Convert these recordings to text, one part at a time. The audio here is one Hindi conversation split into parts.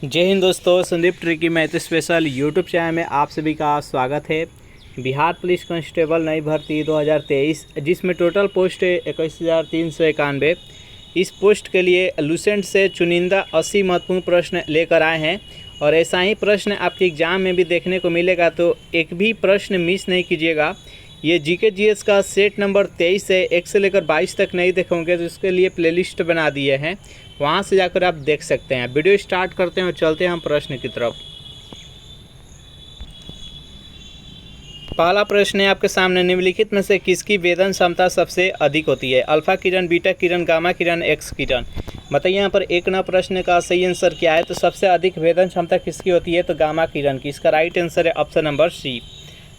जय हिंद दोस्तों, Sandeep tricky math special YouTube channel में आप सभी का स्वागत है। बिहार पुलिस कांस्टेबल नई भर्ती 2023 जिसमें टोटल पोस्ट है 21,391। इस पोस्ट के लिए लूसेंट से चुनिंदा 80 महत्वपूर्ण प्रश्न लेकर आए हैं और ऐसा ही प्रश्न आपके एग्ज़ाम में भी देखने को मिलेगा, तो एक भी प्रश्न मिस नहीं कीजिएगा। ये जीके जीएस का सेट नंबर 23 है, 1 से लेकर 22 तक नहीं देखोगे तो इसके लिए प्लेलिस्ट बना दिए हैं, वहाँ से जाकर आप देख सकते हैं। वीडियो स्टार्ट करते हैं और चलते हैं हम प्रश्न की तरफ। पहला प्रश्न है आपके सामने, निम्नलिखित में से किसकी वेदन क्षमता सबसे अधिक होती है? अल्फा किरण, बीटा किरण, गामा किरण, एक्स किरण। बताइए यहाँ पर एक नंबर प्रश्न का सही आंसर क्या है? तो सबसे अधिक वेदन क्षमता किसकी होती है? तो गामा किरण की। इसका राइट आंसर है ऑप्शन नंबर सी।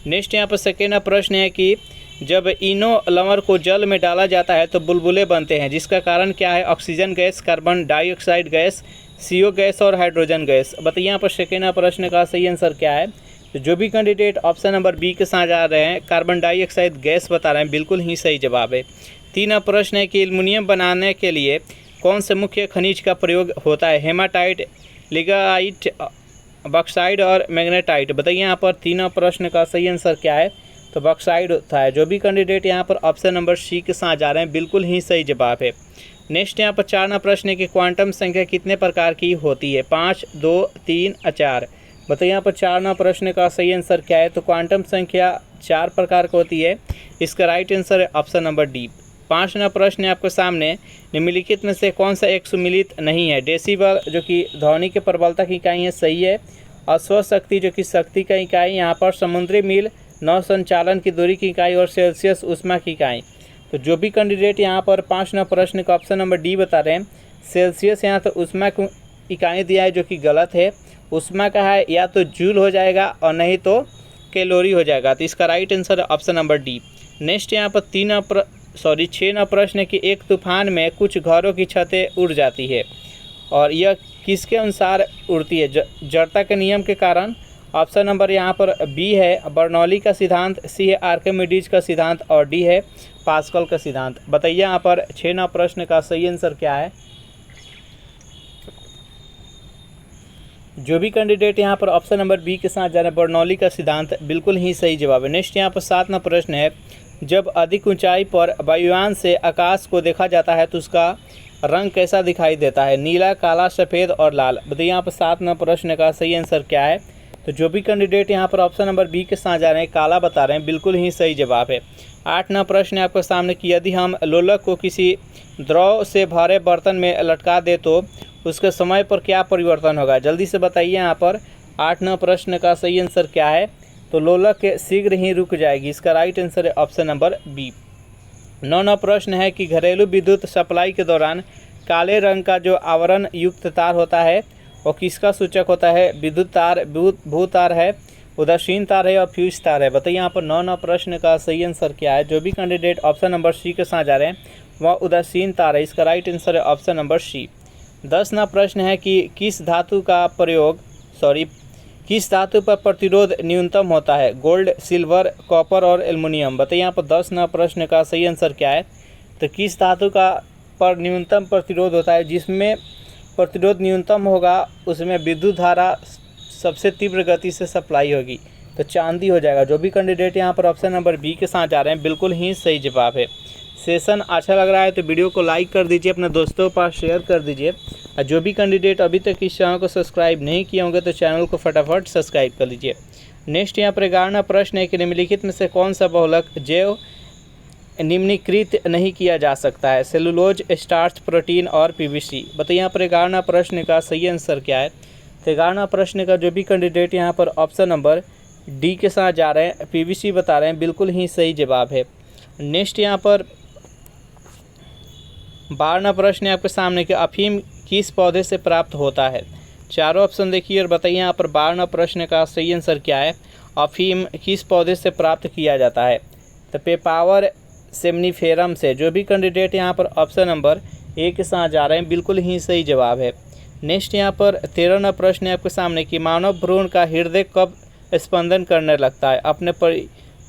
नेक्स्ट यहाँ पर सेकेंड प्रश्न है कि जब इनो लवण को जल में डाला जाता है तो बुलबुले बनते हैं, जिसका कारण क्या है? Oxygen gas, carbon dioxide gas, CO gas और हाइड्रोजन गैस। बताइए यहाँ पर सेकेंड प्रश्न का सही आंसर क्या है? तो जो भी कैंडिडेट ऑप्शन नंबर बी के साथ जा रहे हैं, कार्बन डाइऑक्साइड गैस बता रहे हैं, बिल्कुल ही सही जवाब है। तीन प्रश्न है कि एल्युमिनियम बनाने के लिए कौन से मुख्य खनिज का प्रयोग होता है? हेमाटाइट, लिग्नाइट, बॉक्साइड और मैग्नेटाइट। बताइए यहाँ पर तीनों प्रश्न का सही आंसर क्या है? तो बॉक्साइड होता है। जो भी कैंडिडेट यहाँ पर ऑप्शन नंबर सी के साथ जा रहे हैं, बिल्कुल ही सही जवाब है। नेक्स्ट यहाँ पर चार प्रश्न है कि क्वांटम संख्या कितने प्रकार की होती है? 5, 2, 3, 4। बताइए यहाँ पर चार प्रश्न का सही आंसर क्या है? तो क्वांटम संख्या 4 प्रकार की होती है। इसका राइट आंसर है ऑप्शन नंबर डी। 5 प्रश्न है आपके सामने, निम्नलिखित में से कौन सा एक सुमिलित नहीं है? डेसिबल जो कि ध्वनि के प्रबलता की इकाई है, सही है। अश्व शक्ति जो कि शक्ति का इकाई, यहाँ पर समुद्री मील नौ संचालन की दूरी की इकाई और सेल्सियस ऊष्मा की इकाई। तो जो भी कैंडिडेट यहाँ पर 5 प्रश्न का ऑप्शन नंबर डी बता रहे हैं, सेल्सियस यहाँ तो ऊष्मा की इकाई दिया है जो कि गलत है। ऊष्मा का है या तो जूल हो जाएगा और नहीं तो कैलोरी हो जाएगा, तो इसका राइट आंसर है ऑप्शन नंबर डी। नेक्स्ट यहाँ पर 6 प्रश्न है कि एक तूफान में कुछ घरों की छतें उड़ जाती है और यह किसके अनुसार उड़ती है? जड़ता के नियम के कारण। ऑप्शन नंबर यहाँ पर बी है बर्नौली का सिद्धांत, सी है आर्किमिडीज का सिद्धांत और डी है पास्कल का सिद्धांत। बताइए यहाँ पर 6 प्रश्न का सही आंसर क्या है? जो भी कैंडिडेट यहाँ पर ऑप्शन नंबर बी के साथ जा रहे हैं, बर्नौली का सिद्धांत, बिल्कुल ही सही जवाब है। नेक्स्ट यहाँ पर 7 प्रश्न है, जब अधिक ऊंचाई पर वायुयान से आकाश को देखा जाता है तो उसका रंग कैसा दिखाई देता है? नीला, काला, सफ़ेद और लाल। बताइए यहाँ पर 7 प्रश्न का सही आंसर क्या है? तो जो भी कैंडिडेट यहाँ पर ऑप्शन नंबर बी के साथ जा रहे हैं, काला बता रहे हैं, बिल्कुल ही सही जवाब है। 8 प्रश्न है आपके सामने कि यदि हम लोलक को किसी द्रव से भरे बर्तन में लटका दे तो उसके समय पर क्या परिवर्तन होगा? जल्दी से बताइए यहाँ पर 8 प्रश्न का सही आंसर क्या है? तो लोलक शीघ्र ही रुक जाएगी। इसका राइट आंसर है ऑप्शन नंबर बी। 9 प्रश्न है कि घरेलू विद्युत सप्लाई के दौरान काले रंग का जो आवरण युक्त तार होता है वो किसका सूचक होता है? विद्युत तार, भू तार है, उदासीन तार है और फ्यूज तार है। बताइए यहाँ पर 9 प्रश्न का सही आंसर क्या है? जो भी कैंडिडेट ऑप्शन नंबर सी के साथ जा रहे हैं वह उदासीन तार है। इसका राइट आंसर है ऑप्शन नंबर सी। 10 प्रश्न है कि किस धातु पर प्रतिरोध न्यूनतम होता है? गोल्ड, सिल्वर, कॉपर और एल्युमिनियम। बताइए यहाँ पर 10 प्रश्न का सही आंसर क्या है? तो किस धातु का पर न्यूनतम प्रतिरोध होता है? जिसमें प्रतिरोध न्यूनतम होगा उसमें विद्युत धारा सबसे तीव्र गति से सप्लाई होगी, तो चांदी हो जाएगा। जो भी कैंडिडेट यहाँ पर ऑप्शन नंबर बी के साथ जा रहे हैं, बिल्कुल ही सही जवाब है। सेशन अच्छा लग रहा है तो वीडियो को लाइक कर दीजिए, अपने दोस्तों के पास शेयर कर दीजिए और जो भी कैंडिडेट अभी तक इस चैनल को सब्सक्राइब नहीं किए होंगे तो चैनल को फटाफट सब्सक्राइब कर लीजिए। नेक्स्ट यहाँ पर 11 प्रश्न है कि निम्नलिखित में से कौन सा बहुलक जैव निम्नीकृत नहीं किया जा सकता है? सेलुलोज, स्टार्च, प्रोटीन और PVC। बताइए यहाँ पर 11 प्रश्न का सही आंसर क्या है? तो 11 प्रश्न का जो भी कैंडिडेट यहाँ पर ऑप्शन नंबर डी के साथ जा रहे हैं, PVC बता रहे हैं, बिल्कुल ही सही जवाब है। नेक्स्ट यहाँ पर 12 प्रश्न है आपके सामने कि अफीम किस पौधे से प्राप्त होता है? चारों ऑप्शन देखिए और बताइए यहाँ पर 12 प्रश्न का सही आंसर क्या है? अफीम किस पौधे से प्राप्त किया जाता है? तो पेपावर सेमनीफेरम से। जो भी कैंडिडेट यहाँ पर ऑप्शन नंबर ए के साथ जा रहे हैं, बिल्कुल ही सही जवाब है। नेक्स्ट यहाँ पर 13 प्रश्न है आपके सामने कि मानव भ्रूण का हृदय कब स्पंदन करने लगता है? अपने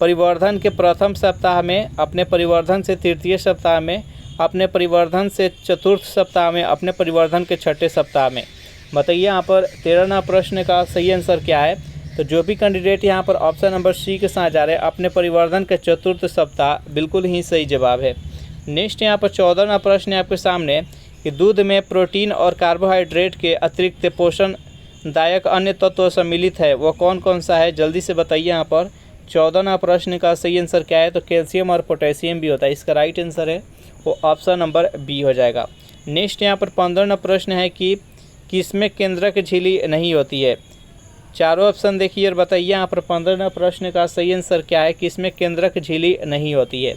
परिवर्धन के प्रथम सप्ताह में, अपने परिवर्धन से तृतीय सप्ताह में, अपने परिवर्धन से चतुर्थ सप्ताह में, अपने परिवर्धन के छठे सप्ताह में। बताइए यहाँ पर 13वां प्रश्न का सही आंसर क्या है। तो जो भी कैंडिडेट यहाँ पर ऑप्शन नंबर सी के साथ जा रहे हैं, अपने परिवर्धन के चतुर्थ सप्ताह, बिल्कुल ही सही जवाब है। नेक्स्ट यहाँ पर 14वां प्रश्न है आपके सामने कि दूध में प्रोटीन और कार्बोहाइड्रेट के अतिरिक्त पोषणदायक अन्य तत्व सम्मिलित है, वो कौन कौन सा है, जल्दी से बताइए। यहाँ पर 14वां प्रश्न का सही आंसर क्या है। तो कैल्शियम और पोटेशियम भी होता है, इसका राइट आंसर है वो ऑप्शन नंबर बी हो जाएगा। नेक्स्ट यहाँ पर 15वां प्रश्न है कि किसमें केंद्रक झिल्ली नहीं होती है। चारों ऑप्शन देखिए और बताइए यहाँ पर 15वां प्रश्न का सही आंसर क्या है, किसमें केंद्रक झिल्ली नहीं होती है।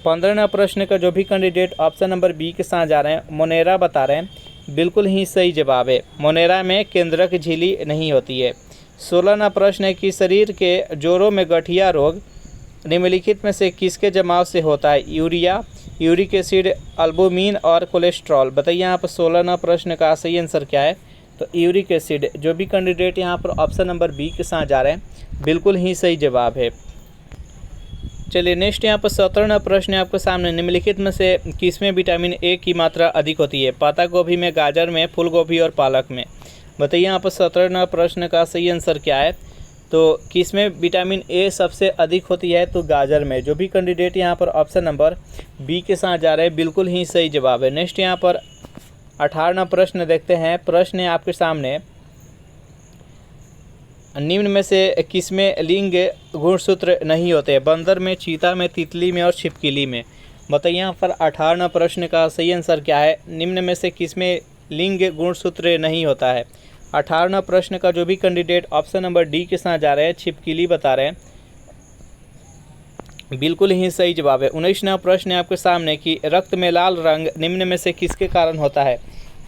15वां प्रश्न का जो भी कैंडिडेट ऑप्शन नंबर बी के साथ जा रहे हैं, मोनेरा बता रहे हैं, बिल्कुल ही सही जवाब है, मोनेरा में केंद्रक झिल्ली नहीं होती है। 16वां प्रश्न है कि शरीर के जोड़ों में गठिया रोग निम्नलिखित में से किसके जमाव से होता है, यूरिया, यूरिक एसिड, एल्बुमिन और कोलेस्ट्रॉल। बताइए यहाँ पर 16वां प्रश्न का सही आंसर क्या है। तो यूरिक एसिड, जो भी कैंडिडेट यहाँ पर ऑप्शन नंबर बी के साथ जा रहे हैं, बिल्कुल ही सही जवाब है। चलिए नेक्स्ट यहाँ पर 17वां प्रश्न है आपके सामने, निम्नलिखित में से किसमें विटामिन ए की मात्रा अधिक होती है, पत्ता गोभी में, गाजर में, फूल गोभी और पालक में। बताइए यहाँ पर 17वां प्रश्न का सही आंसर क्या है। तो किसमें विटामिन ए सबसे अधिक होती है, तो गाजर में। जो भी कैंडिडेट यहाँ पर ऑप्शन नंबर बी के साथ जा रहे हैं, बिल्कुल ही सही जवाब है। नेक्स्ट यहाँ पर 18वां प्रश्न देखते हैं। प्रश्न है आपके सामने, निम्न में से किसमें लिंग गुणसूत्र नहीं होते, बंदर में, चीता में, तितली में और छिपकली में। बताइए यहाँ पर 18वां प्रश्न का सही आंसर क्या है, निम्न में से किसमें लिंग गुणसूत्र नहीं होता है। 18वां प्रश्न का जो भी कैंडिडेट ऑप्शन नंबर डी के साथ जा रहे हैं, छिपकली बता रहे हैं, बिल्कुल ही सही जवाब है। 19वां प्रश्न है आपके सामने कि रक्त में लाल रंग निम्न में से किसके कारण होता है,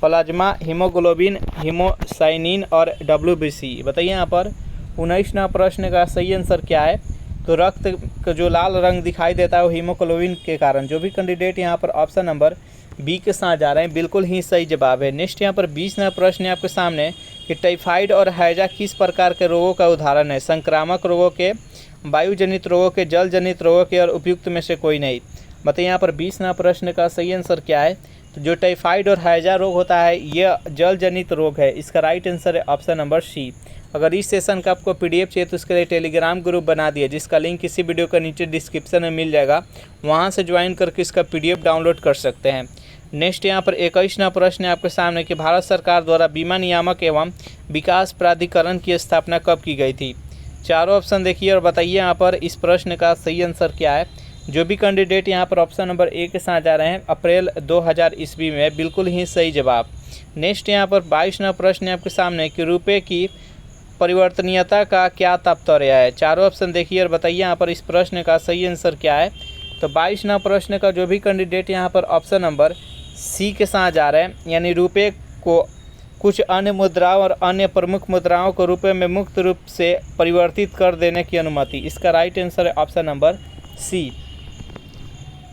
प्लाज्मा, हीमोग्लोबिन, हीमोसाइनिन और WBC। बताइए यहाँ पर 19वां प्रश्न का सही आंसर क्या है। तो रक्त का जो लाल रंग दिखाई देता है वो हीमोग्लोबिन के कारण। जो भी कैंडिडेट यहाँ पर ऑप्शन नंबर बी के साथ जा रहे हैं, बिल्कुल ही सही जवाब है। नेक्स्ट यहाँ पर 20वां प्रश्न है आपके सामने कि टाइफाइड और हैजा किस प्रकार के रोगों का उदाहरण है, संक्रामक रोगों के, वायुजनित रोगों के, जल जनित रोगों के और उपयुक्त में से कोई नहीं। बताइए यहाँ पर 20वां प्रश्न का सही आंसर क्या है। तो जो टाइफाइड और हैजा रोग होता है यह जल जनित रोग है, इसका राइट आंसर है ऑप्शन नंबर सी। अगर इस सेशन का आपको PDF चाहिए तो उसके लिए टेलीग्राम ग्रुप बना दिया, जिसका लिंक इसी वीडियो के नीचे डिस्क्रिप्शन में मिल जाएगा, वहां से ज्वाइन करके इसका PDF डाउनलोड कर सकते हैं। नेक्स्ट यहाँ पर 21वां प्रश्न है आपके सामने कि भारत सरकार द्वारा बीमा नियामक एवं विकास प्राधिकरण की स्थापना कब की गई थी। चारों ऑप्शन देखिए और बताइए यहाँ पर इस प्रश्न का सही आंसर क्या है। जो भी कैंडिडेट यहाँ पर ऑप्शन नंबर ए के साथ जा रहे हैं, अप्रैल 2000 ईस्वी में, बिल्कुल ही सही जवाब। नेक्स्ट यहाँ पर 22वां प्रश्न है आपके सामने कि रुपये की परिवर्तनीयता का क्या तात्पर्य है। चारों ऑप्शन देखिए और बताइए यहाँ पर इस प्रश्न का सही आंसर क्या है। तो 22वां प्रश्न का जो भी कैंडिडेट यहाँ पर ऑप्शन नंबर सी के साथ जा रहे हैं, यानी रुपये को कुछ अन्य मुद्राओं और अन्य प्रमुख मुद्राओं को रुपये में मुक्त रूप से परिवर्तित कर देने की अनुमति, इसका राइट आंसर है ऑप्शन नंबर सी।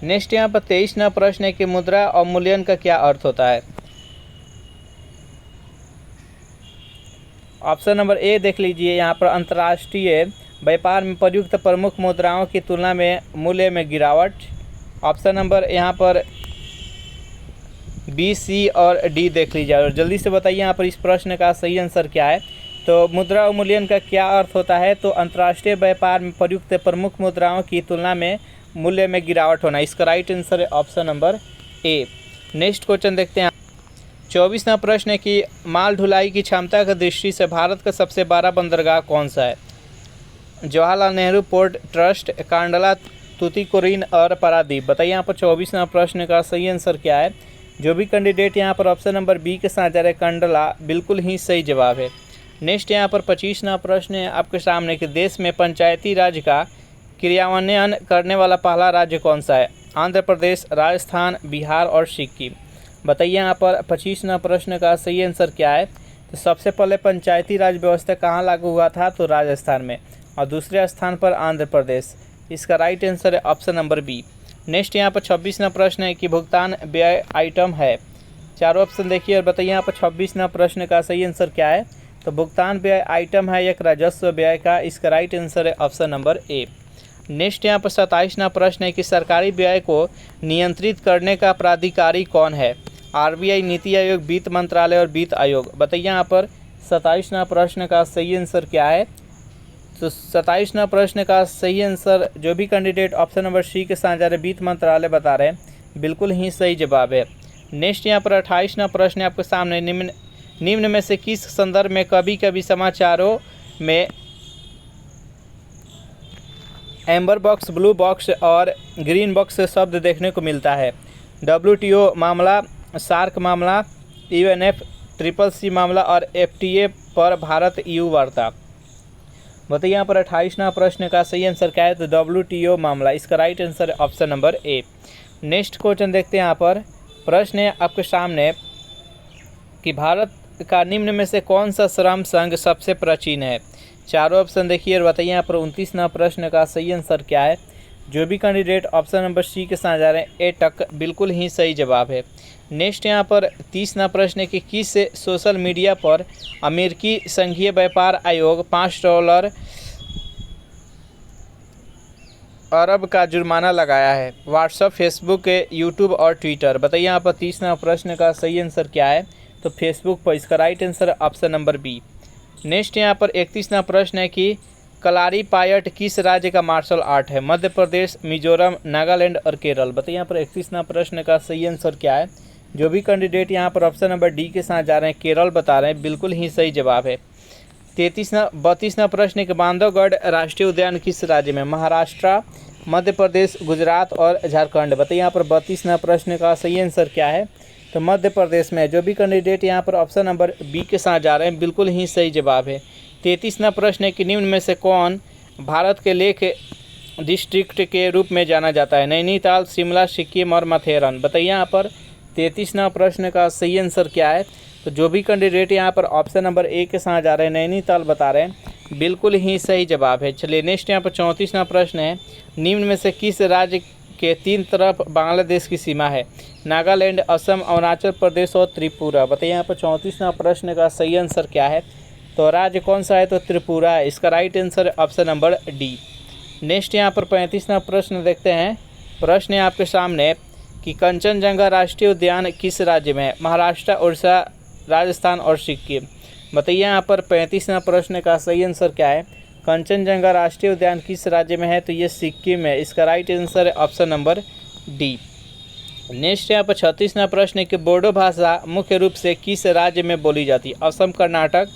नेक्स्ट यहाँ पर 23वां प्रश्न है कि मुद्रा अवमूल्यन का क्या अर्थ होता है। ऑप्शन नंबर ए देख लीजिए, यहाँ पर अंतर्राष्ट्रीय व्यापार में प्रयुक्त प्रमुख मुद्राओं की तुलना में मूल्य में गिरावट। ऑप्शन नंबर यहाँ पर बी, सी और डी देख लीजिए और जल्दी से बताइए यहाँ पर इस प्रश्न का सही आंसर क्या है। तो मुद्रा अवमूल्यन का क्या अर्थ होता है। तो अंतर्राष्ट्रीय व्यापार में प्रयुक्त प्रमुख मुद्राओं की तुलना में मूल्य में गिरावट होना, इसका राइट आंसर है option number A. Next question देखते हैं। 24वां प्रश्न है कि माल ढुलाई की क्षमता की दृष्टि से भारत का सबसे बड़ा बंदरगाह कौन सा है। जवाहरलाल नेहरू पोर्ट ट्रस्ट, कांडला, तूतीकोरिन और पारादीप। बताइए यहाँ पर 24वां प्रश्न का सही आंसर क्या है। जो भी कैंडिडेट यहाँ पर ऑप्शन नंबर बी के साथ जा रहे कांडला, बिल्कुल ही सही जवाब है। नेक्स्ट यहाँ पर 25वां प्रश्न है आपके सामने कि देश में पंचायती राज का क्रियान्वयन करने वाला पहला राज्य कौन सा है। आंध्र प्रदेश, राजस्थान, बिहार और सिक्किम। बताइए यहाँ पर 25वां प्रश्न का सही आंसर क्या है। तो सबसे पहले पंचायती राज व्यवस्था कहाँ लागू हुआ था, तो राजस्थान में, और दूसरे स्थान पर आंध्र प्रदेश, इसका राइट आंसर है ऑप्शन नंबर बी। नेक्स्ट यहाँ पर 26वां प्रश्न है कि भुगतान व्यय आइटम है। चारों ऑप्शन देखिए और बताइए यहाँ पर 26वां प्रश्न का सही आंसर क्या है। तो भुगतान व्यय आइटम है एक राजस्व व्यय का, इसका राइट आंसर है ऑप्शन नंबर ए। नेक्स्ट यहाँ पर 27वां प्रश्न है कि सरकारी व्यय को नियंत्रित करने का प्राधिकारी कौन है। आरबीआई, नीति आयोग, वित्त मंत्रालय और वित्त आयोग। बताइए यहाँ पर 27वां प्रश्न का सही आंसर क्या है। तो 27वां प्रश्न का सही आंसर जो भी कैंडिडेट ऑप्शन नंबर सी के साथ जा रहे वित्त मंत्रालय बता रहे हैं, बिल्कुल ही सही जवाब है। नेक्स्ट यहाँ पर 28वां प्रश्न है आपके सामने। निम्न में से किस संदर्भ में कभी कभी समाचारों में एम्बर बॉक्स, ब्लू बॉक्स और ग्रीन बॉक्स शब्द देखने को मिलता है। WTO मामला, सार्क मामला, UNFCCC मामला और FTA पर भारत EU वार्ता। बताइए यहाँ पर 28वां प्रश्न का सही आंसर क्या है। तो WTO मामला, इसका राइट आंसर है option number A. Next question देखते हैं यहाँ पर। प्रश्न है आपके सामने कि भारत का निम्न में से कौन सा श्रम संघ सबसे प्राचीन है। चारों ऑप्शन देखिए और बताइए यहाँ पर 29वां प्रश्न का सही आंसर क्या है। जो भी कैंडिडेट ऑप्शन नंबर सी के साथ जा रहे हैं ए टक, बिल्कुल ही सही जवाब है। नेक्स्ट यहाँ पर 30वां प्रश्न है कि किस सोशल मीडिया पर अमेरिकी संघीय व्यापार आयोग $5 अरब का जुर्माना लगाया है। व्हाट्सएप, फेसबुक, यूट्यूब और ट्विटर। बताइए यहाँ पर 30वां प्रश्न का सही आंसर क्या है। तो फेसबुक पर, इसका right answer option number B. Next यहाँ पर 31वां प्रश्न है कि कलारीपायट किस राज्य का मार्शल आर्ट है। मध्य प्रदेश, मिजोरम, नागालैंड और केरल। बताइए यहाँ पर 31वां प्रश्न का सही आंसर क्या है। जो भी कैंडिडेट यहाँ पर ऑप्शन नंबर डी के साथ जा रहे हैं केरल बता रहे हैं, बिल्कुल ही सही जवाब है। 32वां प्रश्न है कि बांधवगढ़ राष्ट्रीय उद्यान किस राज्य में। महाराष्ट्र, मध्य प्रदेश, गुजरात और झारखंड। बताइए यहाँ पर 32वां प्रश्न का सही आंसर क्या है। तो मध्य प्रदेश में। जो भी कैंडिडेट यहाँ पर ऑप्शन नंबर बी के साथ जा रहे हैं, बिल्कुल ही सही जवाब है। 33वां प्रश्न है कि निम्न में से कौन भारत के लेह डिस्ट्रिक्ट के रूप में जाना जाता है। नैनीताल, शिमला, सिक्किम और माथेरन। बताइए यहाँ पर 33वां प्रश्न का सही आंसर क्या है। तो जो भी कैंडिडेट यहाँ पर ऑप्शन नंबर ए के साथ जा रहे हैं नैनीताल बता रहे हैं, बिल्कुल ही सही जवाब है। चलिए नेक्स्ट यहाँ पर 34वां प्रश्न है। निम्न में से किस राज्य के 3 तरफ बांग्लादेश की सीमा है। नागालैंड, असम, अरुणाचल प्रदेश और त्रिपुरा। बताइए यहाँ पर 34वां प्रश्न का सही आंसर क्या है। तो राज्य कौन सा है। तो त्रिपुरा है, इसका राइट आंसर है ऑप्शन नंबर डी। नेक्स्ट यहाँ पर 35वां प्रश्न देखते हैं। प्रश्न है आपके सामने कि कंचनजंगा राष्ट्रीय उद्यान किस राज्य में है। महाराष्ट्र, उड़ीसा, राजस्थान और सिक्किम। बताइए यहाँ पर 35वां प्रश्न का सही आंसर क्या है। कंचनजंगा राष्ट्रीय उद्यान किस राज्य में है। तो ये सिक्किम है, इसका राइट आंसर है ऑप्शन नंबर डी। नेक्स्ट यहाँ पर 36वां प्रश्न है कि बोडो भाषा मुख्य रूप से किस राज्य में बोली जाती है। असम, कर्नाटक,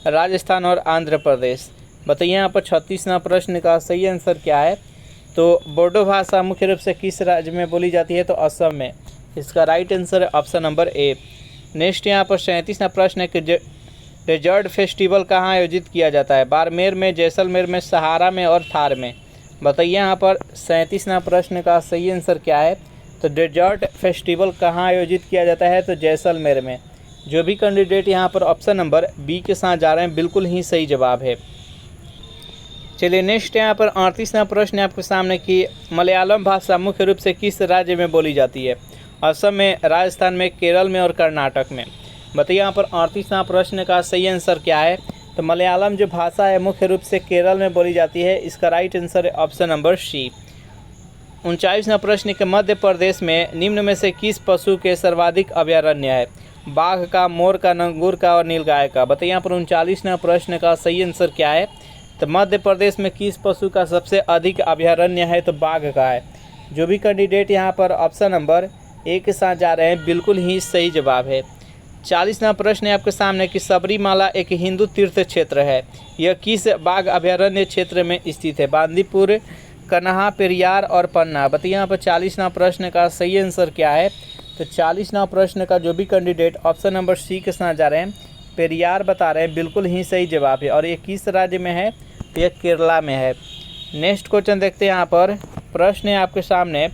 राजस्थान और आंध्र प्रदेश। बताइए यहाँ पर 36वां प्रश्न का सही आंसर क्या है। तो बोडो भाषा मुख्य रूप से किस राज्य में बोली जाती है। तो असम में, इसका राइट आंसर है ऑप्शन नंबर ए। नेक्स्ट यहाँ पर 37वां प्रश्न है कि डेजर्ट फेस्टिवल कहाँ आयोजित किया जाता है। बाड़मेर में, जैसलमेर में, सहारा में और थार में। बताइए यहाँ पर 37वां प्रश्न का सही आंसर क्या है। तो डेजर्ट फेस्टिवल कहाँ आयोजित किया जाता है। तो जैसलमेर में। जो भी कैंडिडेट यहाँ पर ऑप्शन नंबर बी के साथ जा रहे हैं, बिल्कुल ही सही जवाब है। चलिए नेक्स्ट यहाँ पर 38वां प्रश्न है आपके सामने कि मलयालम भाषा मुख्य रूप से किस राज्य में बोली जाती है। असम में, राजस्थान में, केरल में और कर्नाटक में। बताइए यहाँ पर 38वां प्रश्न का सही आंसर क्या है। तो मलयालम जो भाषा है मुख्य रूप से केरल में बोली जाती है, इसका राइट आंसर है ऑप्शन नंबर सी। 39वां प्रश्न के मध्य प्रदेश में निम्न में से किस पशु के सर्वाधिक अभयारण्य है। बाघ का, मोर का, नंगूर का और नीलगाय का। बताइए यहाँ पर 39वां प्रश्न का सही आंसर क्या है। तो मध्य प्रदेश में किस पशु का सबसे अधिक अभयारण्य है। तो बाघ का है। जो भी कैंडिडेट यहाँ पर ऑप्शन नंबर ए के साथ जा रहे हैं, बिल्कुल ही सही जवाब है। 40वां प्रश्न है आपके सामने कि सबरीमाला एक हिंदू तीर्थ क्षेत्र है। यह किस बाघ अभयारण्य क्षेत्र में स्थित है। बांदीपुर, कन्हा, पेरियार और पन्ना। बताइए यहाँ पर 40वां प्रश्न का सही आंसर क्या है। तो 40वां प्रश्न का जो भी कैंडिडेट ऑप्शन नंबर सी के साथ जा रहे हैं, पेरियार बता रहे हैं, बिल्कुल ही सही जवाब है। और ये किस राज्य में है। तो ये केरला में है। नेक्स्ट क्वेश्चन देखते हैं। यहाँ पर प्रश्न है आपके सामने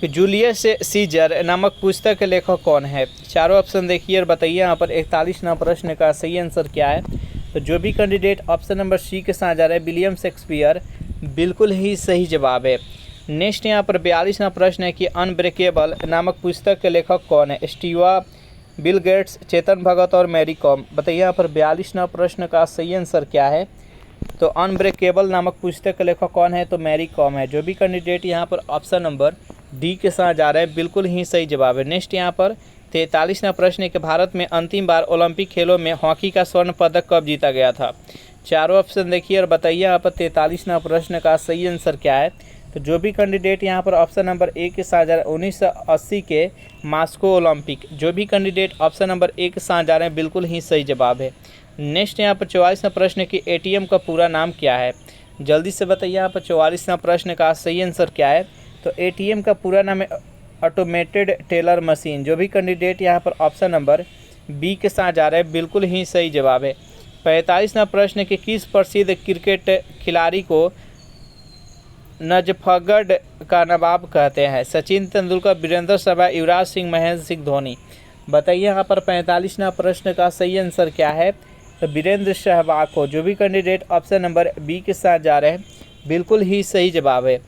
कि जूलियस सीजर नामक पुस्तक के लेखक कौन है। चारों ऑप्शन देखिए और बताइए यहाँ पर 41वां प्रश्न का सही आंसर क्या है। तो जो भी कैंडिडेट ऑप्शन नंबर सी के साथ जा रहे हैं, विलियम शेक्सपियर, बिल्कुल ही सही जवाब है। नेक्स्ट यहाँ पर 42वां प्रश्न है कि अनब्रेकेबल नामक पुस्तक के लेखक कौन है। Stevia, Bill Gates, Chetan Bhagat और मैरी कॉम। बताइए यहाँ पर 42वां प्रश्न का सही आंसर क्या है। तो अनब्रेकेबल नामक पुस्तक के लेखक कौन है। तो मैरी कॉम है। जो भी कैंडिडेट यहाँ पर ऑप्शन नंबर डी के साथ जा रहे हैं, बिल्कुल ही सही जवाब है। नेक्स्ट यहाँ पर 43वां प्रश्न है कि भारत में अंतिम बार ओलंपिक खेलों में हॉकी का स्वर्ण पदक कब जीता गया था। चारों ऑप्शन देखिए और बताइए यहाँ पर 43वां प्रश्न का सही आंसर क्या है। तो जो भी कैंडिडेट यहाँ पर ऑप्शन नंबर ए के साथ जा रहे हैं 1980 के मास्को ओलंपिक, जो भी कैंडिडेट ऑप्शन नंबर ए के साथ जा रहे हैं, बिल्कुल ही सही जवाब है। नेक्स्ट यहाँ पर 44वां प्रश्न है कि एटीएम का पूरा नाम क्या है। जल्दी से बताइए यहाँ पर 44वां प्रश्न का सही आंसर क्या है। तो एटीएम का पूरा नाम है ऑटोमेटेड टेलर मशीन। जो भी कैंडिडेट यहाँ पर ऑप्शन नंबर बी के साथ जा रहे हैं, बिल्कुल ही सही जवाब है। 45वां प्रश्न कि किस प्रसिद्ध क्रिकेट खिलाड़ी को नजफगढ़ का नवाब कहते हैं। सचिन तेंदुलकर, वीरेंद्र सहवाग, युवराज सिंह, महेंद्र सिंह धोनी। बताइए यहाँ पर 45वां प्रश्न का सही आंसर क्या है। तो वीरेंद्र सहवाग को, जो भी कैंडिडेट ऑप्शन नंबर बी के साथ जा रहे हैं, बिल्कुल ही सही जवाब है।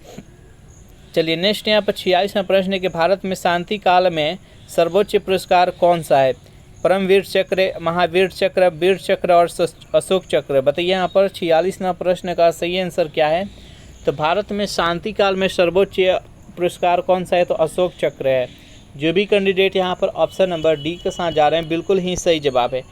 चलिए नेक्स्ट यहाँ पर 46वां प्रश्न है कि भारत में शांति काल में सर्वोच्च पुरस्कार कौन सा है। परमवीर चक्र, महावीर चक्र, वीर चक्र और अशोक चक्र। बताइए यहाँ पर 46वां प्रश्न का सही आंसर क्या है। तो भारत में शांति काल में सर्वोच्च पुरस्कार कौन सा है। तो अशोक चक्र है। जो भी कैंडिडेट यहाँ पर ऑप्शन नंबर डी के साथ जा रहे हैं, बिल्कुल ही सही जवाब है।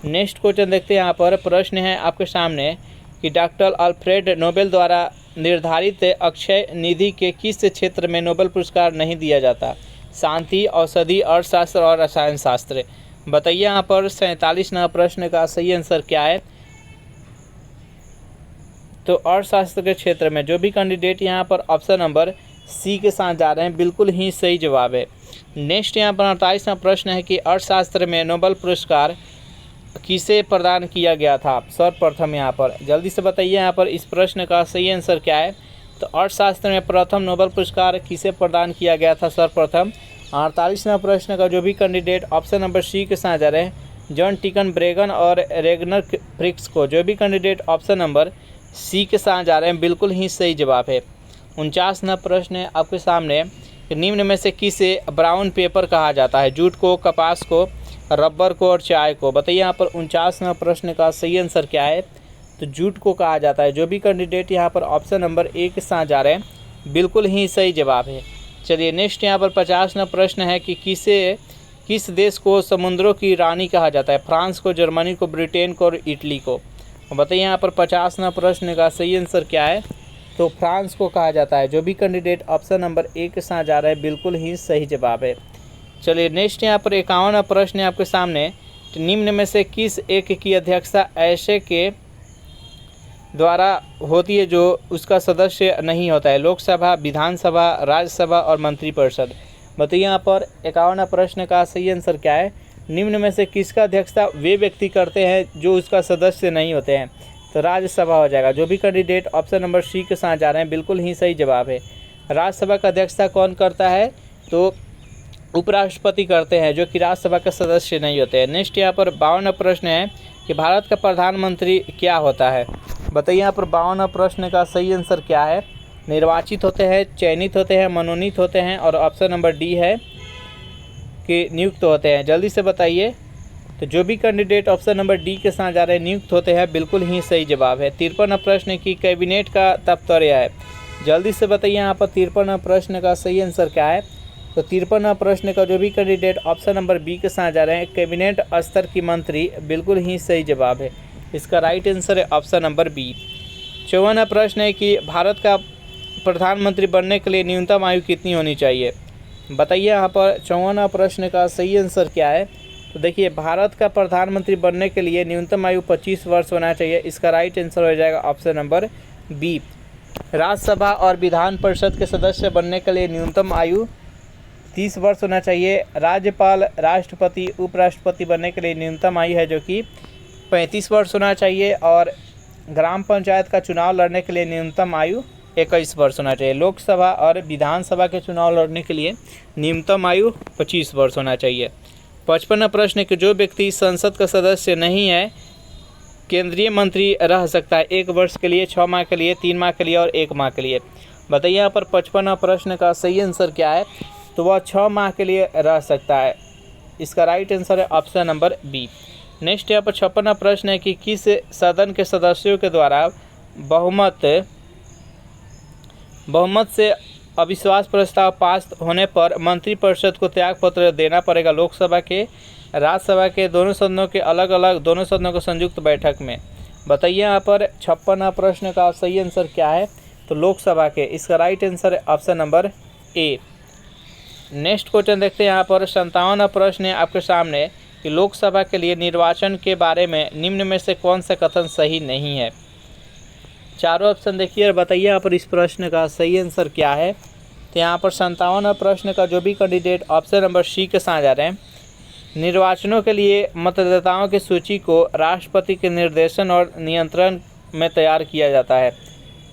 नेक्स्ट क्वेश्चन देखते हैं। यहाँ पर प्रश्न है आपके सामने कि डॉक्टर अल्फ्रेड नोबेल द्वारा निर्धारित अक्षय निधि के किस क्षेत्र में नोबेल पुरस्कार नहीं दिया जाता। शांति, औषधि, अर्थशास्त्र और रसायन शास्त्र। बताइए यहाँ पर 47वां प्रश्न का सही आंसर क्या है। तो अर्थशास्त्र के क्षेत्र में जो भी कैंडिडेट यहाँ पर ऑप्शन नंबर सी के साथ जा रहे हैं, बिल्कुल ही सही जवाब है। नेक्स्ट यहाँ पर 48वां प्रश्न है कि अर्थशास्त्र में नोबेल पुरस्कार किसे प्रदान किया गया था सर्वप्रथम। यहाँ पर जल्दी से बताइए यहाँ पर इस प्रश्न का सही आंसर क्या है। तो अर्थशास्त्र में प्रथम नोबेल पुरस्कार किसे प्रदान किया गया था सर्वप्रथम। 48वां प्रश्न का जो भी कैंडिडेट ऑप्शन नंबर सी के साथ जा रहे हैं, जॉन टिकन ब्रेगन और रेगनर फ्रिक्स को, जो भी कैंडिडेट ऑप्शन नंबर सी के साथ जा रहे हैं, बिल्कुल ही सही जवाब है। 49वां प्रश्न है आपके सामने, निम्न में से किसे ब्राउन पेपर कहा जाता है। जूट को, कपास को, रबर को और चाय को। बताइए यहाँ पर 49वां प्रश्न का सही आंसर क्या है। तो जूट को कहा जाता है। जो भी कैंडिडेट यहाँ पर ऑप्शन नंबर ए के साथ जा रहे हैं, बिल्कुल ही सही जवाब है। चलिए नेक्स्ट यहाँ पर 50वां प्रश्न है कि किस देश को समुद्रों की रानी कहा जाता है। फ्रांस को, जर्मनी को, ब्रिटेन को और इटली को। बताइए यहाँ पर 50वां प्रश्न का सही आंसर क्या है। तो फ्रांस को कहा जाता है। जो भी कैंडिडेट ऑप्शन नंबर ए के साथ जा रहा है, बिल्कुल ही सही जवाब है। चलिए नेक्स्ट यहाँ पर 51वां प्रश्न है आपके सामने, निम्न में से किस एक की अध्यक्षता ऐसे के द्वारा होती है जो उसका सदस्य नहीं होता है। लोकसभा, विधानसभा, राज्यसभा और मंत्रिपरिषद। बताइए यहाँ पर 51वां प्रश्न का सही आंसर क्या है। निम्न में से किसका अध्यक्षता वे व्यक्ति करते हैं जो उसका सदस्य नहीं होते हैं। तो राज्यसभा हो जाएगा। जो भी कैंडिडेट ऑप्शन नंबर सी के साथ जा रहे हैं, बिल्कुल ही सही जवाब है। राज्यसभा का अध्यक्षता कौन करता है। तो उपराष्ट्रपति करते हैं, जो कि राज्यसभा के सदस्य नहीं होते हैं। नेक्स्ट यहाँ पर 52वां प्रश्न है कि भारत का प्रधानमंत्री क्या होता है। बताइए यहाँ पर 52वां प्रश्न का सही आंसर क्या है। निर्वाचित होते हैं, चयनित होते हैं, मनोनीत होते हैं और ऑप्शन नंबर डी है कि नियुक्त होते हैं। जल्दी से बताइए। तो जो भी कैंडिडेट ऑप्शन नंबर डी के साथ जा रहे हैं, नियुक्त होते हैं, बिल्कुल ही सही जवाब है। 53वां प्रश्न की कैबिनेट का तात्पर्य है। जल्दी से बताइए यहाँ पर 53वां प्रश्न का सही आंसर क्या है। तो 53वां प्रश्न का जो भी कैंडिडेट ऑप्शन नंबर बी के साथ जा रहे हैं, कैबिनेट स्तर की मंत्री, बिल्कुल ही सही जवाब है। इसका राइट आंसर है ऑप्शन नंबर बी। 54वां प्रश्न है कि भारत का प्रधानमंत्री बनने के लिए न्यूनतम आयु कितनी होनी चाहिए। बताइए यहाँ पर 54वां प्रश्न का सही आंसर क्या है। तो देखिए, भारत का प्रधानमंत्री बनने के लिए न्यूनतम आयु 25 वर्ष होना चाहिए। इसका राइट आंसर हो जाएगा ऑप्शन नंबर बी। राज्यसभा और विधान परिषद के सदस्य बनने के लिए न्यूनतम आयु 30 वर्ष होना चाहिए। राज्यपाल, राष्ट्रपति, उपराष्ट्रपति बनने के लिए न्यूनतम आयु है जो कि 35 वर्ष होना चाहिए। और ग्राम पंचायत का चुनाव लड़ने के लिए न्यूनतम आयु 21 वर्ष होना चाहिए। लोकसभा और विधानसभा के चुनाव लड़ने के लिए न्यूनतम आयु 25 वर्ष होना चाहिए। 55वां प्रश्न कि जो व्यक्ति संसद का सदस्य नहीं है, केंद्रीय मंत्री रह सकता है 1 वर्ष के लिए, 6 माह के लिए, 3 माह के लिए और 1 माह के लिए। बताइए यहाँ पर 55वां प्रश्न का सही आंसर क्या है। तो वह 6 माह के लिए रह सकता है। इसका राइट आंसर है ऑप्शन नंबर बी। नेक्स्ट यहाँ पर 56वां प्रश्न है कि किस सदन के सदस्यों के द्वारा बहुमत से अविश्वास प्रस्ताव पास होने पर मंत्रिपरिषद को त्यागपत्र देना पड़ेगा लोकसभा के राज्यसभा के दोनों सदनों के अलग अलग दोनों सदनों को संयुक्त बैठक में। बताइए यहाँ पर 56वां प्रश्न का सही आंसर क्या है, तो लोकसभा के। इसका राइट आंसर है option number A. Next question देखते हैं यहाँ पर 57वां प्रश्न है आपके सामने कि लोकसभा के लिए निर्वाचन के बारे में निम्न में से कौन सा कथन सही नहीं है। चारों ऑप्शन देखिए और बताइए यहाँ पर इस प्रश्न का सही आंसर क्या है। तो यहाँ पर 57वां प्रश्न का जो भी कैंडिडेट ऑप्शन नंबर सी के साथ जा रहे हैं, निर्वाचनों के लिए मतदाताओं की सूची को राष्ट्रपति के निर्देशन और नियंत्रण में तैयार किया जाता है।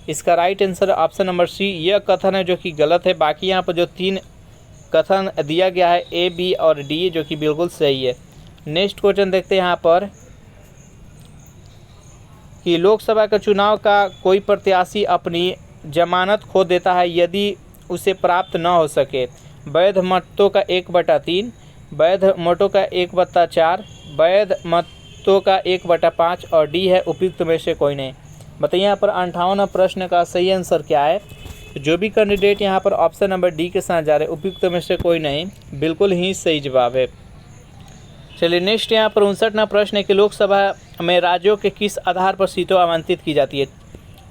इसका right answer option number C. यह कथन है जो कि गलत है। बाकी यहाँ पर जो 3 कथन दिया गया है ए, बी और डी जो कि बिल्कुल सही है। नेक्स्ट क्वेश्चन देखते हैं यहाँ पर कि लोकसभा के चुनाव का कोई प्रत्याशी अपनी जमानत खो देता है यदि उसे प्राप्त न हो सके। वैध मतों का 1/3, वैध मतों का 1/4, वैध मतों का 1/5 और डी है उपयुक्त में से कोई नहीं। बताइए यहाँ पर 58वां प्रश्न का सही आंसर क्या है। जो भी कैंडिडेट यहाँ पर ऑप्शन नंबर डी के साथ जा रहे हैं उपयुक्त में से कोई नहीं, बिल्कुल ही सही जवाब है। चलिए नेक्स्ट यहाँ पर 59वां प्रश्न है कि लोकसभा में राज्यों के किस आधार पर सीटों आवंटित की जाती है।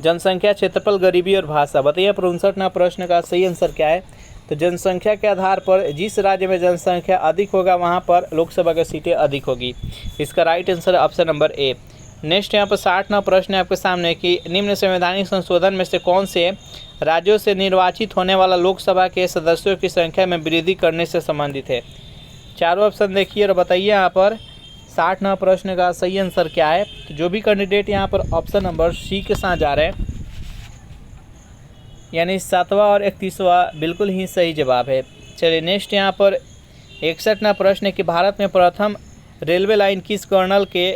जनसंख्या, क्षेत्रफल, गरीबी और भाषा। बताइए पर 59वां प्रश्न का सही आंसर क्या है। तो जनसंख्या के आधार पर जिस राज्य में जनसंख्या अधिक होगा वहाँ पर लोकसभा की सीटें अधिक होगी। इसका राइट आंसर है ऑप्शन नंबर ए। नेक्स्ट यहाँ पर 60वां प्रश्न है आपके सामने कि निम्न संवैधानिक संशोधन में से कौन से राज्यों से निर्वाचित होने वाला लोकसभा के सदस्यों की संख्या में वृद्धि करने से संबंधित है। चारों ऑप्शन देखिए और बताइए यहाँ पर 60वां प्रश्न का सही आंसर क्या है। तो जो भी कैंडिडेट यहाँ पर ऑप्शन नंबर सी के साथ जा रहे हैं यानी 7वां और 31वां बिल्कुल ही सही जवाब है। चलिए नेक्स्ट यहाँ पर 61वां प्रश्न है कि भारत में प्रथम रेलवे लाइन किस कर्नल के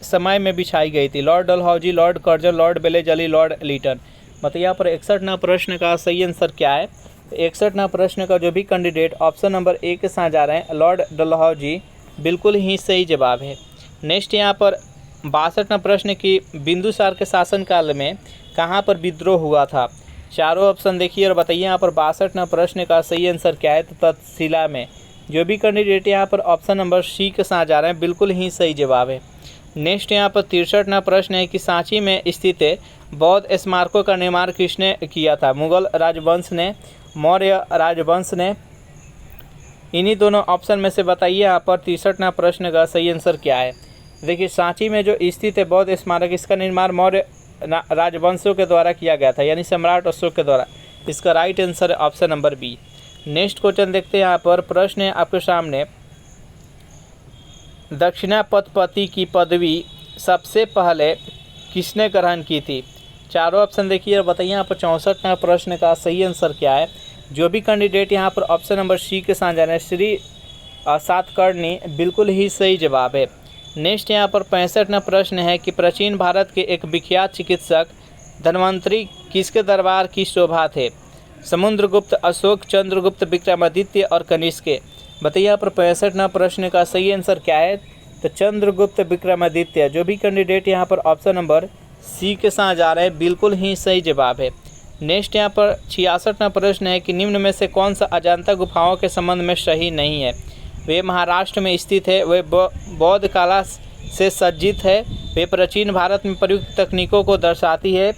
समय में बिछाई गई थी। Lord Dalhousie, Lord Curzon, Lord बेलेजली, लॉर्ड लीटन। मतलब यहाँ पर 61वां प्रश्न का सही आंसर क्या है। 61वां प्रश्न का जो भी कैंडिडेट ऑप्शन नंबर ए के साथ जा रहे हैं लॉर्ड डलहौजी, बिल्कुल ही सही जवाब है। नेक्स्ट यहाँ पर 62वां प्रश्न की बिंदुसार के शासनकाल में कहाँ पर विद्रोह हुआ था। चारों ऑप्शन देखिए और बताइए यहाँ पर 62वां प्रश्न का सही आंसर क्या है। तो तक्षशिला में। जो भी कैंडिडेट यहाँ पर ऑप्शन नंबर सी के साथ जा रहे हैं बिल्कुल ही सही जवाब है। नेक्स्ट यहाँ पर 63वां प्रश्न है कि सांची में स्थित बौद्ध स्मारकों का निर्माण किसने किया था। मुगल राजवंश ने, मौर्य राजवंश ने। इन्हीं दोनों ऑप्शन में से बताइए यहाँ पर 63वां प्रश्न का सही आंसर क्या है। देखिए सांची में जो स्थित है बौद्ध स्मारक, इसका निर्माण मौर्य राजवंशों के द्वारा किया गया था यानी सम्राट अशोक के द्वारा। इसका राइट आंसर है option number B. Next question देखते हैं यहाँ पर प्रश्न है आपके सामने, दक्षिणापति की पदवी सबसे पहले किसने ग्रहण की थी। चारों ऑप्शन देखिए और बताइए यहाँ पर 64वां प्रश्न का सही आंसर क्या है। जो भी कैंडिडेट यहाँ पर ऑप्शन नंबर सी के साथ जाना है श्री सातकर्णी, बिल्कुल ही सही जवाब है। नेक्स्ट यहाँ पर 65वां प्रश्न है कि प्राचीन भारत के एक विख्यात चिकित्सक धन्वंतरी किसके दरबार की शोभा थे। समुद्रगुप्त, अशोक, चंद्रगुप्त, विक्रमादित्य और कनिष्क। बताइए यहाँ पर 65वां प्रश्न का सही आंसर क्या है। तो चंद्रगुप्त विक्रमादित्य। जो भी कैंडिडेट यहाँ पर ऑप्शन नंबर सी के साथ जा रहे हैं बिल्कुल ही सही जवाब है। नेक्स्ट यहाँ पर 66वां प्रश्न है कि निम्न में से कौन सा अजंता गुफाओं के संबंध में सही नहीं है। वे महाराष्ट्र में स्थित है, वे बौद्ध कला से सज्जित है, वे प्राचीन भारत में प्रयुक्त तकनीकों को दर्शाती है,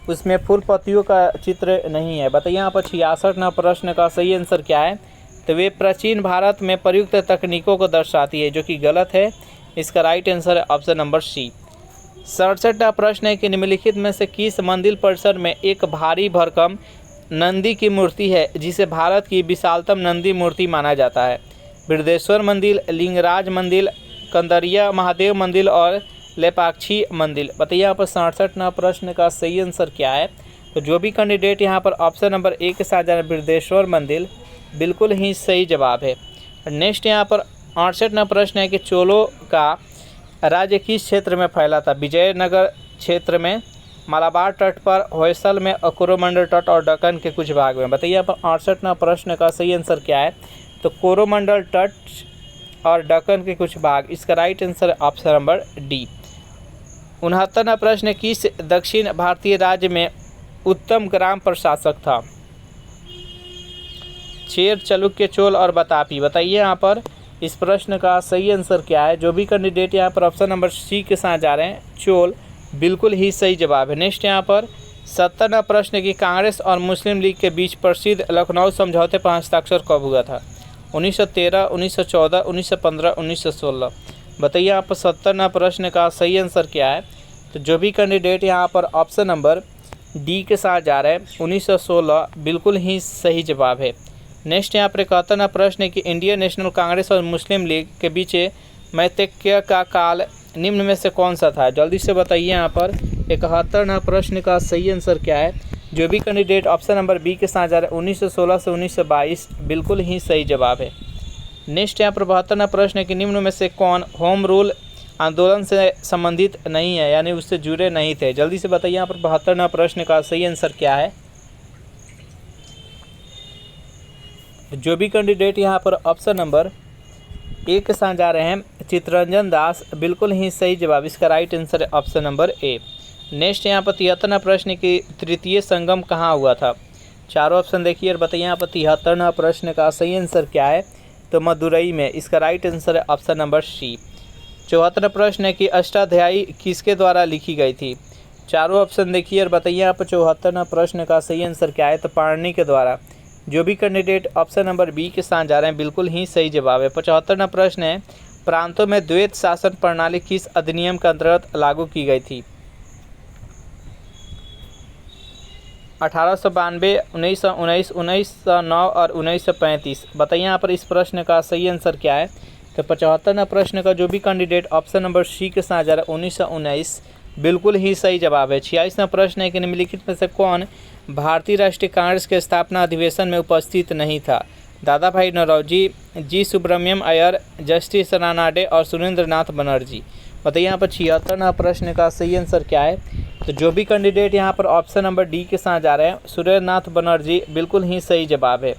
उसमें फूल पत्तियों का चित्र नहीं है। बताइए यहाँ पर 66वां प्रश्न का सही आंसर क्या है। तो वे प्राचीन भारत में प्रयुक्त तकनीकों को दर्शाती है, जो कि गलत है। इसका राइट आंसर है ऑप्शन नंबर सी। 67वां प्रश्न है कि निम्नलिखित में से किस मंदिर परिसर में एक भारी भरकम नंदी की मूर्ति है जिसे भारत की विशालतम नंदी मूर्ति माना जाता है। बृहदेश्वर मंदिर, लिंगराज मंदिर, कंदरिया महादेव मंदिर और लेपाक्षी मंदिर। बताइए यहाँ पर 67वां प्रश्न का सही आंसर क्या है। तो जो भी कैंडिडेट यहाँ पर ऑप्शन नंबर ए के साथ जाना बृहदेश्वर मंदिर, बिल्कुल ही सही जवाब है। नेक्स्ट यहाँ पर 68वां प्रश्न है कि चोलों का राज्य किस क्षेत्र में फैला था। विजयनगर क्षेत्र में, मालाबार तट पर, होयसल में, कोरोमंडल तट और दक्कन के कुछ भाग में। बताइए यहाँ पर 68वां प्रश्न का सही आंसर क्या है। तो कोरोमंडल तट और दक्कन के कुछ भाग। इसका right answer option number D. 69वां प्रश्न किस दक्षिण भारतीय राज्य में उत्तम ग्राम प्रशासक था। चेर, चालुक्य, चोल और बतापी। बताइए यहाँ पर इस प्रश्न का सही आंसर क्या है। जो भी कैंडिडेट यहाँ पर ऑप्शन नंबर सी के साथ जा रहे हैं, चोल, बिल्कुल ही सही जवाब है। नेक्स्ट यहाँ पर 70वां प्रश्न की कांग्रेस और मुस्लिम लीग के बीच प्रसिद्ध लखनऊ समझौते पर हस्ताक्षर कब हुआ था। 1913, 1914, 1915, 1916। बताइए यहाँ पर 70वां प्रश्न का सही आंसर क्या है। तो जो भी कैंडिडेट यहाँ पर ऑप्शन नंबर डी के साथ जा रहे हैं, 1916, बिल्कुल ही सही जवाब है। नेक्स्ट यहाँ पर 71वां प्रश्न है कि इंडियन नेशनल कांग्रेस और मुस्लिम लीग के बीच मैत्रेय का काल निम्न में से कौन सा था। जल्दी से बताइए यहाँ पर 71वां प्रश्न का सही आंसर क्या है। जो भी कैंडिडेट ऑप्शन नंबर बी के साथ जा रहे हैं, 1916 से 1922, बिल्कुल ही सही जवाब है। नेक्स्ट यहाँ पर 72वां प्रश्न है कि निम्न में से कौन होम रूल आंदोलन से संबंधित नहीं है, यानी उससे जुड़े नहीं थे। जल्दी से बताइए यहाँ पर 72वां प्रश्न का सही आंसर क्या है। जो भी कैंडिडेट यहाँ पर ऑप्शन नंबर ए के साथ जा रहे हैं, चित्तरंजन दास, बिल्कुल ही सही जवाब। इसका राइट आंसर है ऑप्शन नंबर ए। नेक्स्ट यहाँ पर 73वां प्रश्न की तृतीय संगम कहाँ हुआ था। चारों ऑप्शन देखिए और बताइए यहाँ पर 73वां प्रश्न का सही आंसर क्या है। तो मदुरई में। इसका राइट आंसर है ऑप्शन नंबर सी। 74वां प्रश्न है कि अष्टाध्यायी किसके द्वारा लिखी गई थी। चारों ऑप्शन देखिए और बताइए यहाँ पर 74वां प्रश्न का सही आंसर क्या है। तो पाणिनि के द्वारा। जो भी कैंडिडेट ऑप्शन नंबर बी के साथ जा रहे हैं, बिल्कुल ही सही जवाब है। 75वां प्रश्न है प्रांतों में द्वैत शासन प्रणाली किस अधिनियम के अंतर्गत लागू की गई थी। 1892, 1919, 1909 और 1935। बताइए यहाँ पर इस प्रश्न का सही आंसर क्या है। तो 75वां प्रश्न का जो भी कैंडिडेट ऑप्शन नंबर सी के साथ जा रहा है, 1919, बिल्कुल ही सही जवाब है। 46वां प्रश्न है कि निम्नलिखित में से कौन भारतीय राष्ट्रीय कांग्रेस के स्थापना अधिवेशन में उपस्थित नहीं था। दादा भाई नौरोजी, जी सुब्रमण्यम अय्यर, जस्टिस रानाडे और सुरेंद्र नाथ बनर्जी। बताइए यहाँ पर 76वां प्रश्न का सही आंसर क्या है। तो जो भी कैंडिडेट यहाँ पर ऑप्शन नंबर डी के साथ जा रहे हैं, सुरेंद्र नाथ बनर्जी, बिल्कुल ही सही जवाब है।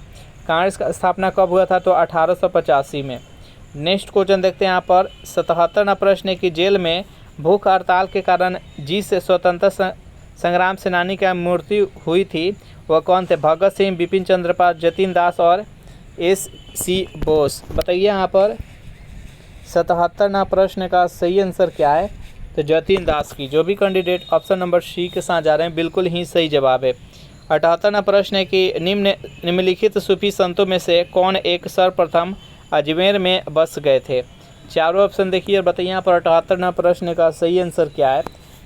कांग्रेस का स्थापना कब हुआ था। तो 1885 में। नेक्स्ट क्वेश्चन देखते हैं यहाँ पर 77वां प्रश्न है कि जेल में भूख हड़ताल के कारण जिस स्वतंत्रता संग्राम सेनानी की मृत्यु हुई थी वह कौन थे। भगत सिंह, बिपिन चंद्र पाल, जतिन दास और एस.सी. बोस। बताइए यहाँ पर 77वां प्रश्न का सही आंसर क्या है। तो जतिन दास की। जो भी कैंडिडेट ऑप्शन नंबर सी के साथ जा रहे हैं, बिल्कुल ही सही जवाब है। 78वां प्रश्न है कि निम्नलिखित सूफी संतों में से कौन एक सर्वप्रथम अजमेर में बस गए थे। चारों ऑप्शन देखिए और बताइए यहाँ पर 78वां प्रश्न का सही आंसर क्या है।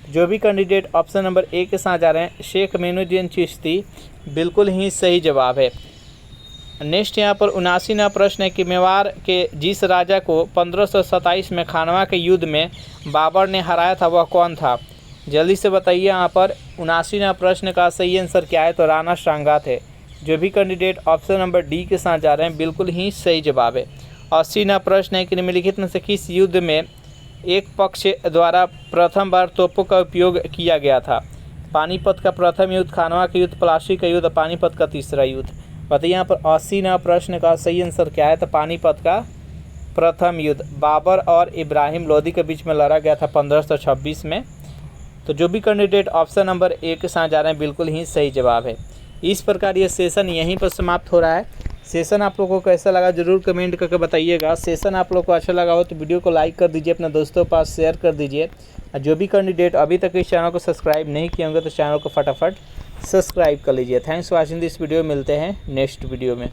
जो भी कैंडिडेट ऑप्शन नंबर ए के साथ जा रहे हैं, शेख मोइनुद्दीन चिश्ती, बिल्कुल ही सही जवाब है। नेक्स्ट यहाँ पर 79वां प्रश्न है कि मेवाड़ के जिस राजा को 1527 में खानवा के युद्ध में बाबर ने हराया था वह कौन था। जल्दी से बताइए यहाँ पर 79वां प्रश्न का सही आंसर क्या है। तो राणा सांगा थे। जो भी कैंडिडेट ऑप्शन नंबर डी के साथ जा रहे हैं, बिल्कुल ही सही जवाब है। 80वां प्रश्न है कि निम्नलिखित में से किस युद्ध में एक पक्ष द्वारा प्रथम बार तोपों का उपयोग किया गया था। पानीपत का प्रथम युद्ध, खानवा का युद्ध, प्लासी का युद्ध, पानीपत का तीसरा युद्ध। बताइए यहाँ पर 80वां प्रश्न का सही आंसर क्या है। तो पानीपत का प्रथम युद्ध बाबर और इब्राहिम लोदी के बीच में लड़ा गया था 1526 में। तो जो भी कैंडिडेट ऑप्शन नंबर ए के साथ जा रहे हैं, बिल्कुल ही सही जवाब है। इस प्रकार ये सेशन यहीं पर समाप्त हो रहा है। सेशन आप लोगों को कैसा लगा जरूर कमेंट करके बताइएगा। सेशन आप लोग को अच्छा लगा हो तो वीडियो को लाइक कर दीजिए, अपने दोस्तों के पास शेयर कर दीजिए। और जो भी कैंडिडेट अभी तक इस चैनल को सब्सक्राइब नहीं किए होंगे तो चैनल को फटाफट सब्सक्राइब कर लीजिए। Thanks for watching this video. मिलते हैं नेक्स्ट वीडियो में।